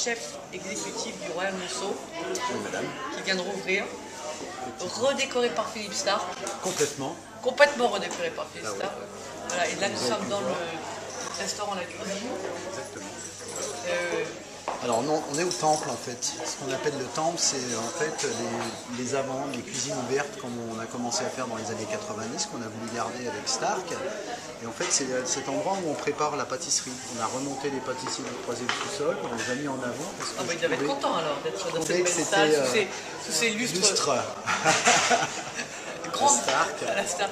chef exécutif du Royal Monceau, Oui, madame. qui vient de rouvrir, redécoré par Philippe Starck, Complètement. complètement redécoré par Philippe Ah ouais. Starck. Voilà, et là nous Vous avez sommes pu dans voir. le restaurant La Cuisine. Exactement. Euh, Alors non, on est au temple en fait. Ce qu'on appelle le temple, c'est en fait les avant, les cuisines ouvertes comme on a commencé à faire dans les années 90, qu'on a voulu garder avec Starck. Et en fait, c'est cet endroit où on prépare la pâtisserie. On a remonté les pâtisseries du troisième sous-sol, on les a mis en avant. Parce que ah bah, je il devait être trouvais- content alors d'être dans trouvais cette que belle c'était, salle, sous ces lustres lustre grandes. Starck. À la Starck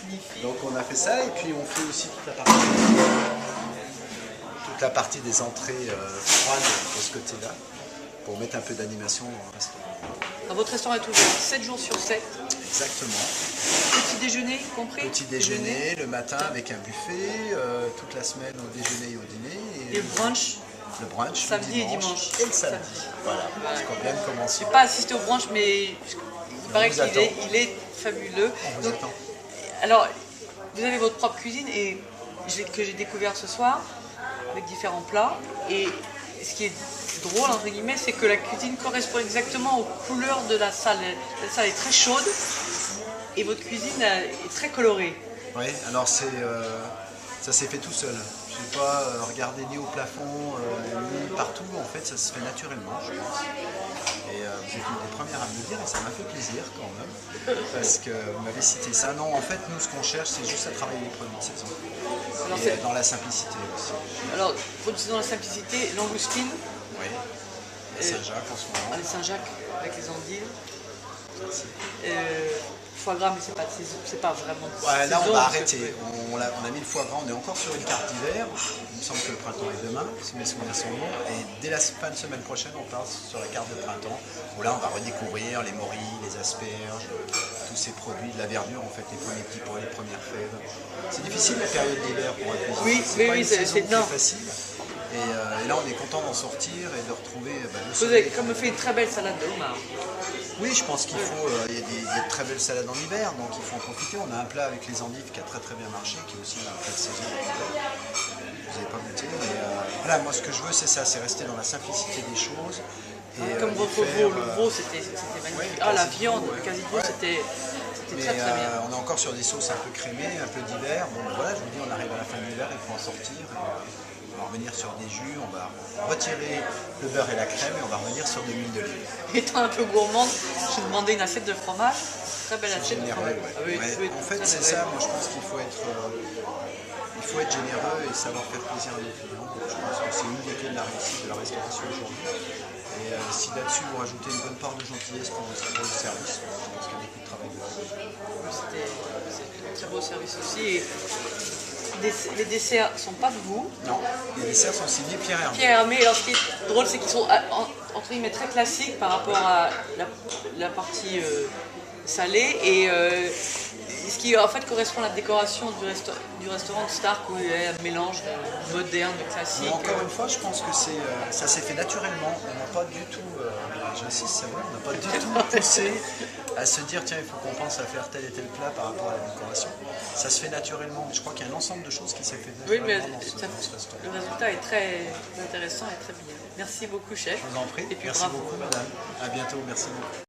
magnifique. Donc on a fait ça et puis on fait aussi toute la partie des entrées froides de ce côté-là pour mettre un peu d'animation dans le restaurant. Alors, votre restaurant est ouvert 7 jours sur 7. Exactement. Petit déjeuner compris. Petit déjeuner, le matin avec un buffet, toute la semaine au déjeuner et au dîner. Et le brunch. Le brunch, Samedi le et dimanche. Et le samedi. Voilà, parce qu'on vient de Je commencer. n'ai pas assisté au brunch, mais il paraît vous qu'il attend. est fabuleux. On vous Donc, attend. alors, vous avez votre propre cuisine et que j'ai découvert ce soir avec différents plats. Et ce qui est drôle, entre guillemets, c'est que la cuisine correspond exactement aux couleurs de la salle. La salle est très chaude et votre cuisine est très colorée. Oui, alors ça s'est fait tout seul. Je n'ai pas regardé ni au plafond, ni partout. En fait, ça se fait naturellement, je pense. Et vous êtes une des premières à me le dire et ça m'a fait plaisir quand même. Parce que vous m'avez cité ça. Non, en fait, nous, ce qu'on cherche, c'est juste à travailler les produits de saison. Alors, Et dans la simplicité aussi. alors produisez dans la simplicité, langoustine, Oui. À Saint-Jacques en ce moment. les Saint-Jacques avec les endives, Merci. foie gras, mais c'est pas vraiment. Ouais, là, on saison, va parce que- arrêter. On a mis le foie gras, on est encore sur une carte d'hiver. Il me semble que le printemps est demain, si mes souvenirs sont bons. Et dès la fin de semaine prochaine, on passe sur la carte de printemps, où là, on va redécouvrir les morilles, les asperges, tous ces produits, de la verdure, en fait, les premiers petits pois, les premières fèves. C'est difficile la période d'hiver pour un cuisinier. Oui, c'est oui, pas oui, une c'est- saison c'est- qui non. est facile. Et là, on est content d'en sortir et de retrouver le Vous soleil. avez comme fait une très belle salade de homard. Oui, je pense qu'il faut. Il y a de très belles salades en hiver, donc il faut en profiter. On a un plat avec les endives qui a très très bien marché, qui est aussi un plat de saison. Vous n'avez pas goûté, mais voilà, moi ce que je veux, c'est ça, c'est rester dans la simplicité des choses. Et, Comme les votre faire, veau, le veau c'était magnifique. ouais, Ah, la quasi viande, veau, ouais. quasi veau, Ouais. c'était Mais très très bien. on est encore sur des sauces un peu crémées, un peu d'hiver. Bon, voilà, je vous dis, on arrive à la fin de l'hiver, il faut en sortir. On va revenir sur des jus, on va retirer le beurre et la crème et on va revenir sur de l'huile d'olive. Étant un peu gourmande, je vous demandais une assiette de fromage. Très belle assiette de Généreux, fromage. ouais. Ah oui, Ouais. oui, En fait, très c'est généreux. ça, moi je pense qu'il faut être généreux et savoir faire plaisir à nos clients. Donc, je pense que c'est une des clés de la réussite de la restauration aujourd'hui. Et si là-dessus vous rajoutez une bonne part de gentillesse pour le service, je pense qu'il y a beaucoup de travail dedans. C'est un très beau service aussi. Et les desserts ne sont pas de vous. Non, les desserts sont signés Pierre Hermé. Pierre Hermé, alors ce qui est drôle, c'est qu'ils sont entre guillemets très classiques par rapport à la partie salée. Et ce qui en fait correspond à la décoration du restaurant de Starck où il y a un mélange de moderne, de classique. Mais encore une fois, je pense que ça s'est fait naturellement. On n'a pas du tout, j'insiste, c'est vrai, on n'a pas du tout poussé à se dire tiens, il faut qu'on pense à faire tel et tel plat par rapport à la décoration. Ça se fait naturellement. Je crois qu'il y a un ensemble de choses qui s'est fait Oui, mais naturellement dans ce restaurant. le résultat est très intéressant et très bien. Merci beaucoup, chef. Je vous en prie. Et puis Merci bravo. beaucoup, madame. À bientôt. Merci beaucoup.